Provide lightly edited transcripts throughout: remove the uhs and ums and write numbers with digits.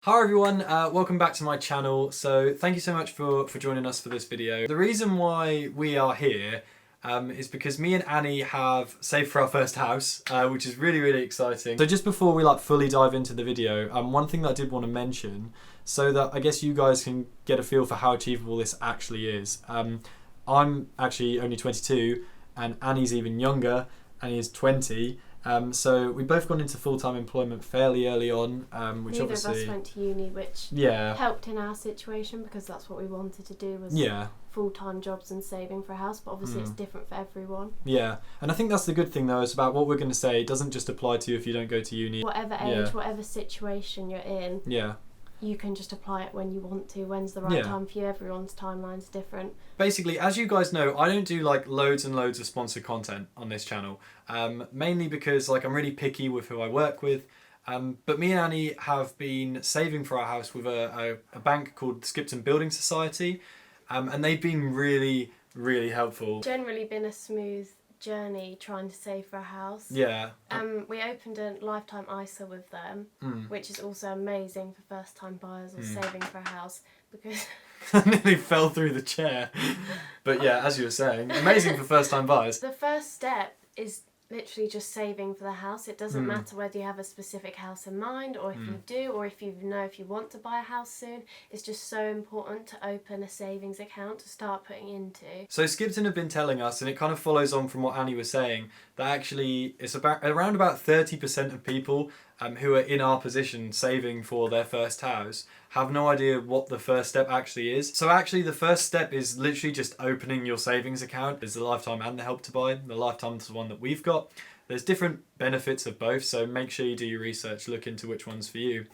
Hi everyone, welcome back to my channel. So thank you so much for joining us for this video. The reason why we are here is because me and Annie have saved for our first house, which is really exciting. So just before we fully dive into the video, one thing that I did want to mention, so that I guess you guys can get a feel for how achievable this actually is. I'm actually only 22 and Annie's even younger. Annie is 20. So we both gone into full-time employment fairly early on, which Neither obviously... of us went to uni, which helped in our situation because that's what we wanted to do, was full-time jobs and saving for a house, but obviously it's different for everyone. Yeah, and I think that's the good thing though, is about what we're going to say. It doesn't just apply to you if you don't go to uni. Whatever age, whatever situation you're in, you can just apply it when you want to. When's the right time for you? Everyone's timeline's different. Basically, as you guys know, I don't do loads and loads of sponsored content on this channel, mainly because I'm really picky with who I work with. But me and Annie have been saving for our house with a bank called the Seaton Building Society, and they've been really helpful. Generally been a smooth journey trying to save for a house. Yeah. We opened a lifetime ISA with them, which is also amazing for first time buyers or saving for a house, because I nearly fell through the chair. But yeah, as you were saying, amazing for first time buyers. The first step is literally just saving for the house. It doesn't matter whether you have a specific house in mind, or if you do, or if you know if you want to buy a house soon. It's just so important to open a savings account to start putting into. So Skipton have been telling us, and it kind of follows on from what Annie was saying, that actually it's around about 30% of people who are in our position saving for their first house have no idea what the first step actually is. So actually the first step is literally just opening your savings account. There's the Lifetime and the Help to Buy. The Lifetime's the one that we've got. There's different benefits of both, so make sure you do your research, look into which one's for you.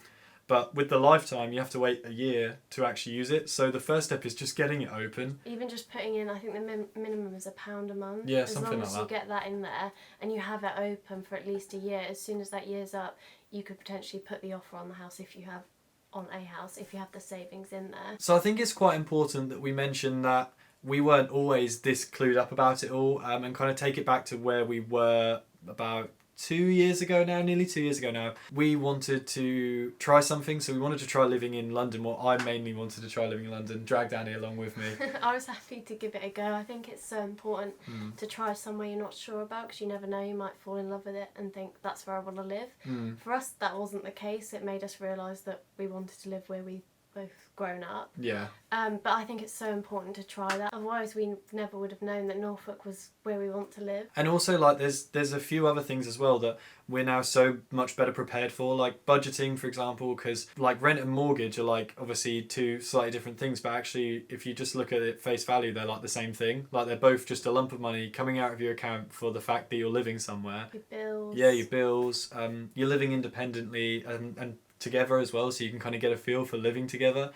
But with the Lifetime, you have to wait a year to actually use it. So the first step is just getting it open. Even just putting in, I think the minimum is £1 a month. Yeah, something like that. As long as you get that in there and you have it open for at least a year, as soon as that year's up, you could potentially put the offer on the house if you have the savings in there. So I think it's quite important that we mention that we weren't always this clued up about it all, and kind of take it back to where we were about 2 years ago now, nearly 2 years ago now. We wanted to try something, so we wanted to try living in London. Well, I mainly wanted to try living in London, dragged Annie along with me. I was happy to give it a go. I think it's so important to try somewhere you're not sure about, because you never know, you might fall in love with it and think that's where I want to live. For us, that wasn't the case. It made us realise that we wanted to live where we both grown up. Yeah. But I think it's so important to try that. Otherwise, we never would have known that Norfolk was where we want to live. And also, there's a few other things as well that we're now so much better prepared for, like budgeting, for example, because rent and mortgage are obviously two slightly different things, but actually, if you just look at it face value, they're the same thing. They're both just a lump of money coming out of your account for the fact that you're living somewhere. Your bills. Yeah, your bills. You're living independently and together as well, so you can kind of get a feel for living together.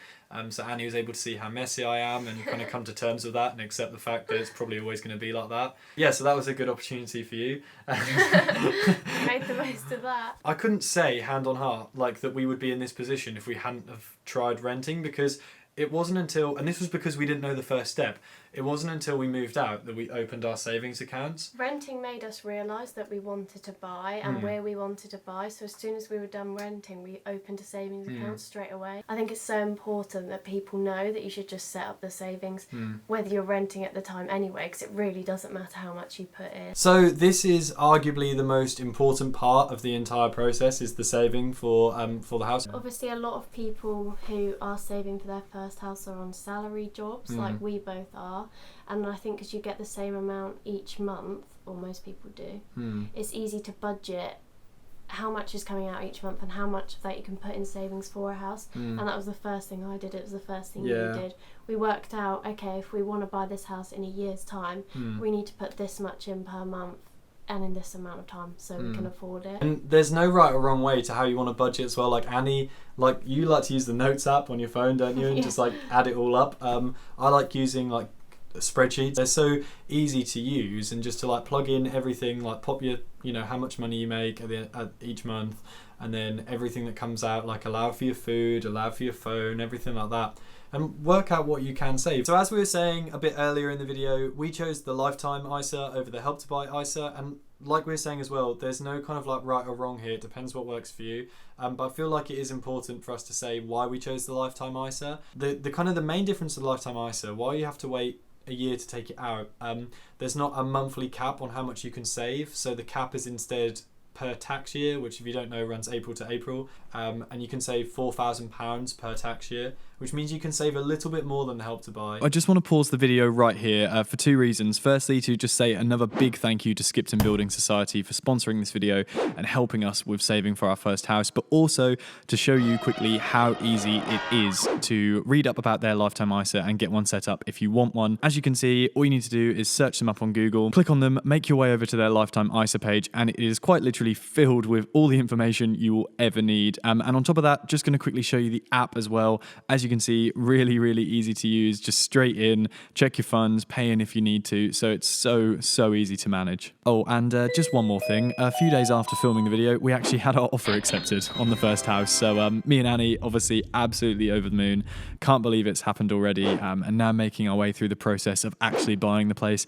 So Annie was able to see how messy I am and kind of come to terms with that and accept the fact that it's probably always going to be like that. Yeah, so that was a good opportunity for you. Made the most of that. I couldn't say hand on heart that we would be in this position if we hadn't have tried renting, because it wasn't until, and this was because we didn't know the first step, it wasn't until we moved out that we opened our savings accounts. Renting made us realise that we wanted to buy and where we wanted to buy, so as soon as we were done renting, we opened a savings account straight away. I think it's so important that people know that you should just set up the savings, whether you're renting at the time anyway, because it really doesn't matter how much you put in. So this is arguably the most important part of the entire process, is the saving for the house. Obviously, a lot of people who are saving for their first house are on salary jobs, like we both are. And I think because you get the same amount each month, or most people do, it's easy to budget how much is coming out each month and how much of that you can put in savings for a house. And that was the first thing I did. It was the first thing you did. We worked out, okay, if we want to buy this house in a year's time, we need to put this much in per month and in this amount of time, so we can afford it. And there's no right or wrong way to how you want to budget as well. Annie, you like to use the Notes app on your phone, don't you? And just add it all up. I like using spreadsheets. They're so easy to use, and just to plug in everything, pop your how much money you make at each month, and then everything that comes out, allow for your food, allow for your phone, everything like that, and work out what you can save. So as we were saying a bit earlier in the video, we chose the Lifetime ISA over the Help to Buy ISA, and like we were saying as well, there's no kind of like right or wrong here. It depends what works for you. But I feel like it is important for us to say why we chose the lifetime ISA. The kind of the main difference of the lifetime ISA, why you have to wait a year to take it out, there's not a monthly cap on how much you can save. So the cap is instead per tax year, which if you don't know runs April to April, and you can save £4,000 per tax year, which means you can save a little bit more than the Help to Buy. I just want to pause the video right here for two reasons. Firstly, to just say another big thank you to Skipton Building Society for sponsoring this video and helping us with saving for our first house, but also to show you quickly how easy it is to read up about their lifetime ISA and get one set up if you want one. As you can see, all you need to do is search them up on Google, click on them, make your way over to their lifetime ISA page, and it is quite literally filled with all the information you will ever need. And on top of that, just going to quickly show you the app as well. As you can see, really, really easy to use, just straight in, check your funds, pay in if you need to. So it's so easy to manage. Oh, and just one more thing. A few days after filming the video, we actually had our offer accepted on the first house. So me and Annie, obviously absolutely over the moon. Can't believe it's happened already. And now making our way through the process of actually buying the place,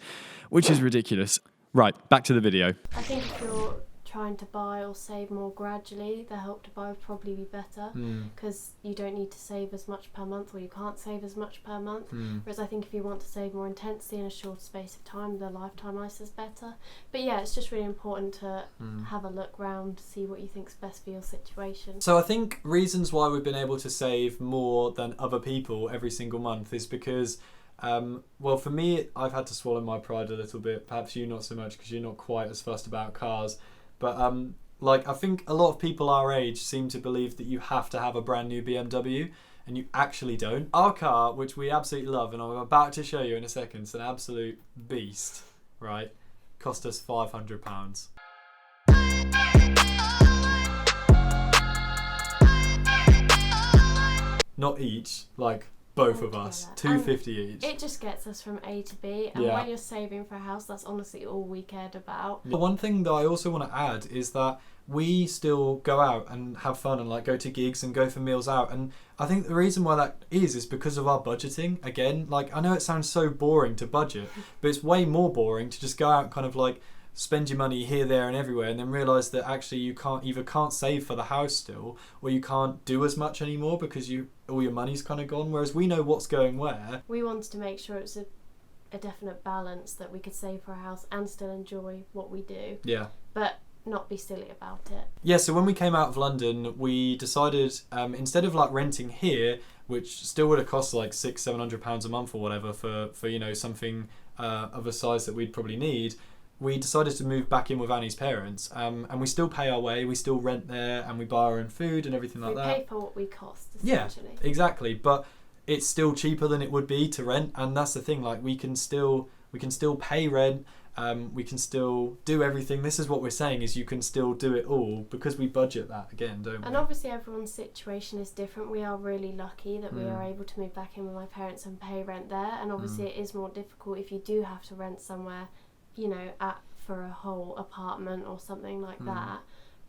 which is ridiculous. Right, back to the video. I think if you're trying to buy or save more gradually, the Help to Buy would probably be better, because you don't need to save as much per month, or you can't save as much per month. Whereas I think if you want to save more intensely in a short space of time, the lifetime ISA is better. But yeah, it's just really important to have a look round, see what you think's best for your situation. So I think reasons why we've been able to save more than other people every single month is because well, for me, I've had to swallow my pride a little bit. Perhaps you not so much, because you're not quite as fussed about cars. But like, I think a lot of people our age seem to believe that you have to have a brand new BMW, and you actually don't. Our car, which we absolutely love, and I'm about to show you in a second, it's an absolute beast, right? Cost us £500. Not each, like both of us, £250 each. It just gets us from A to B, and when you're saving for a house, that's honestly all we cared about. The one thing that I also want to add is that we still go out and have fun and like go to gigs and go for meals out, and I think the reason why that is because of our budgeting. Again, like, I know it sounds so boring to budget, but it's way more boring to just go out and kind of like spend your money here, there and everywhere, and then realise that actually you can't save for the house still, or you can't do as much anymore because all your money's kind of gone, whereas we know what's going where. We wanted to make sure it's a definite balance, that we could save for a house and still enjoy what we do. Yeah. But not be silly about it. Yeah, so when we came out of London, we decided instead of like renting here, which still would have cost like £600-700 a month or whatever for you know, something of a size that we'd probably need, we decided to move back in with Annie's parents, and we still pay our way, we still rent there, and we buy our own food and everything like that. We pay for what we cost, essentially. Yeah, exactly, but it's still cheaper than it would be to rent, and that's the thing, like, we can still pay rent, we can still do everything. This is what we're saying, is you can still do it all, because we budget that, again, don't we? And obviously everyone's situation is different. We are really lucky that we are able to move back in with my parents and pay rent there, and obviously it is more difficult if you do have to rent somewhere, you know, for a whole apartment or something like that.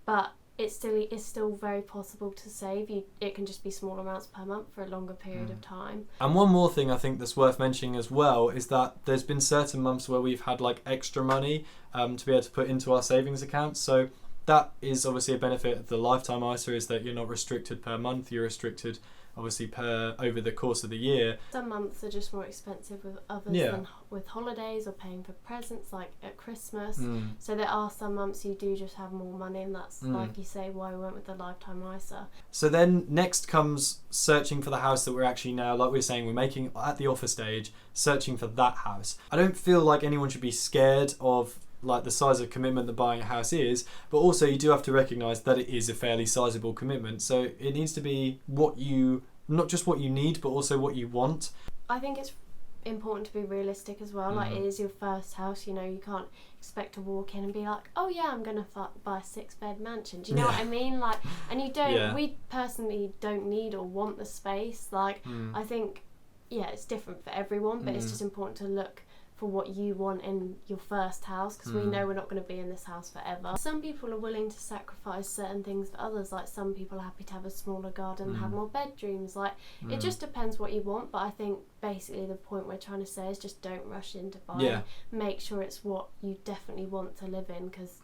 But it's still very possible to save. It can just be small amounts per month for a longer period of time. And one more thing I think that's worth mentioning as well is that there's been certain months where we've had like extra money to be able to put into our savings accounts. So that is obviously a benefit of the lifetime ISA, is that you're not restricted per month, you're restricted obviously over the course of the year. Some months are just more expensive with others than with holidays or paying for presents, like at Christmas. So there are some months you do just have more money, and that's like you say, why we went with the lifetime ISA. So then next comes searching for the house that we're actually now, like we were saying, we're making at the offer stage, searching for that house. I don't feel like anyone should be scared of like the size of commitment that buying a house is, but also you do have to recognise that it is a fairly sizable commitment, so it needs to be not just what you need, but also what you want. I think it's important to be realistic as well. Like, it is your first house, you know, you can't expect to walk in and be like, oh yeah, I'm gonna buy a 6-bed mansion, do you know what I mean? Like, and you don't we personally don't need or want the space. Like, I think it's different for everyone, but it's just important to look for what you want in your first house, because we know we're not going to be in this house forever. Some people are willing to sacrifice certain things for others, like some people are happy to have a smaller garden and have more bedrooms. Like it just depends what you want, but I think basically the point we're trying to say is just don't rush into buying. Make sure it's what you definitely want to live in, because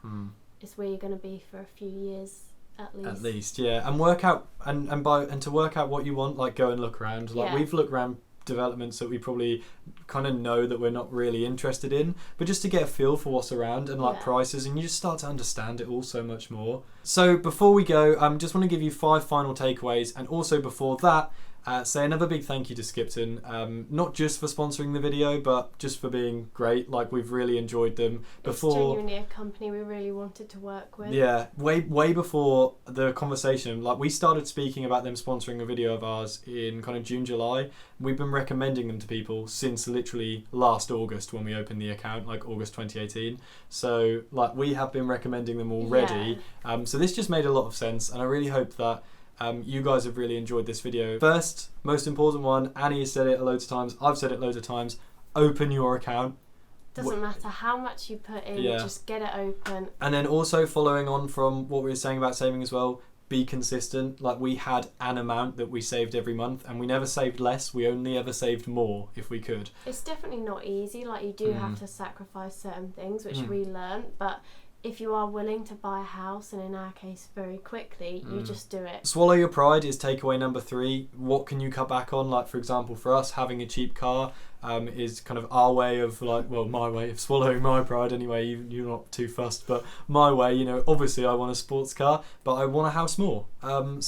it's where you're going to be for a few years at least. Yeah, and work out and to work out what you want, like go and look around. Like we've looked around developments that we probably kind of know that we're not really interested in, but just to get a feel for what's around and like prices, and you just start to understand it all so much more. So before we go, just want to give you 5 final takeaways, and also before that, say another big thank you to Skipton, not just for sponsoring the video, but just for being great. Like we've really enjoyed them. It's genuinely a company we really wanted to work with. Yeah, way before the conversation, like we started speaking about them sponsoring a video of ours in kind of June, July. We've been recommending them to people since literally last August when we opened the account, like August 2018. So like we have been recommending them already. So this just made a lot of sense, and I really hope that you guys have really enjoyed this video. First, most important one, Annie has said it loads of times, I've said it loads of times, open your account. Doesn't matter how much you put in, just get it open. And then also following on from what we were saying about saving as well, be consistent. Like we had an amount that we saved every month, and we never saved less, we only ever saved more if we could. It's definitely not easy, like you do have to sacrifice certain things, which we learned, but if you are willing to buy a house, and in our case very quickly, you just do it. Swallow your pride is takeaway number 3. What can you cut back on? Like for example, for us, having a cheap car is kind of our way of like, well, my way of swallowing my pride anyway. You're not too fussed, but my way, you know, obviously I want a sports car, but I want a house more. And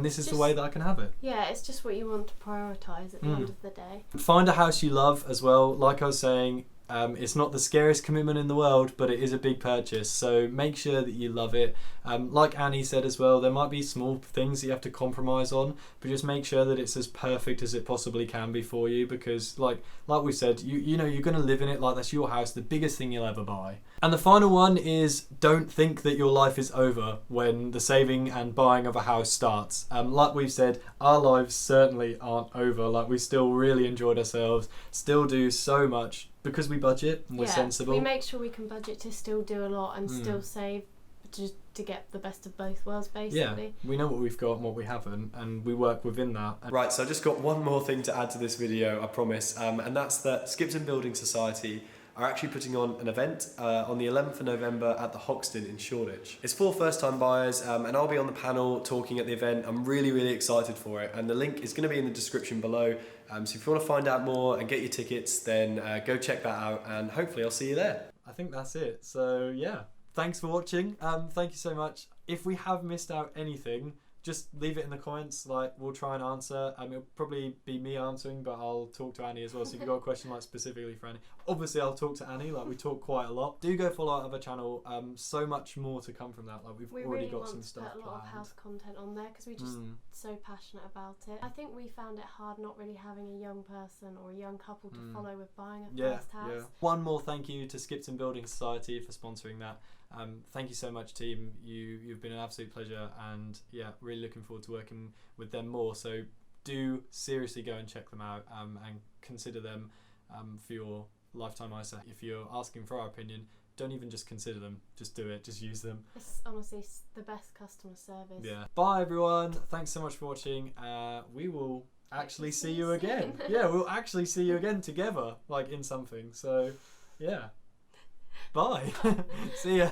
this is the way that I can have it. Yeah, it's just what you want to prioritise at the end of the day. Find a house you love as well. Like I was saying, it's not the scariest commitment in the world, but it is a big purchase, so make sure that you love it. Like Annie said as well, there might be small things that you have to compromise on, but just make sure that it's as perfect as it possibly can be for you, because like we said, you know you're going to live in it, like that's your house, the biggest thing you'll ever buy. And the final one is, don't think that your life is over when the saving and buying of a house starts. Like we've said, our lives certainly aren't over. Like we still really enjoyed ourselves, still do so much because we budget and we're sensible. We make sure we can budget to still do a lot and still save to get the best of both worlds, basically. Yeah, we know what we've got and what we haven't, and we work within that. Right, so I just got one more thing to add to this video, I promise, and that's that Skipton Building Society are actually putting on an event on the 11th of November at the Hoxton in Shoreditch. It's for first-time buyers, and I'll be on the panel talking at the event. I'm really excited for it, and the link is going to be in the description below. So if you want to find out more and get your tickets, then go check that out, and hopefully I'll see you there. I think that's it. So yeah, thanks for watching. Thank you so much. If we have missed out anything, just leave it in the comments, like we'll try and answer. It'll probably be me answering, but I'll talk to Annie as well. So if you've got a question like specifically for Annie, obviously I'll talk to Annie, like we talk quite a lot. Do go follow our other channel, so much more to come from that. Like we've already got some stuff planned. We really want to put a lot of house content on there because we're just so passionate about it. I think we found it hard not really having a young person or a young couple to follow with buying a first house. Yeah. One more thank you to Skipton Building Society for sponsoring that. Thank you so much, team. You've been an absolute pleasure, and yeah, really looking forward to working with them more. So do seriously go and check them out, and consider them for your lifetime eyesight. If you're asking for our opinion, don't even just consider them, just do it, just use them. It's honestly the best customer service. Yeah. Bye everyone. Thanks so much for watching. We will actually see you again. Yeah, we'll actually see you again together, like in something. So yeah. Bye. See ya.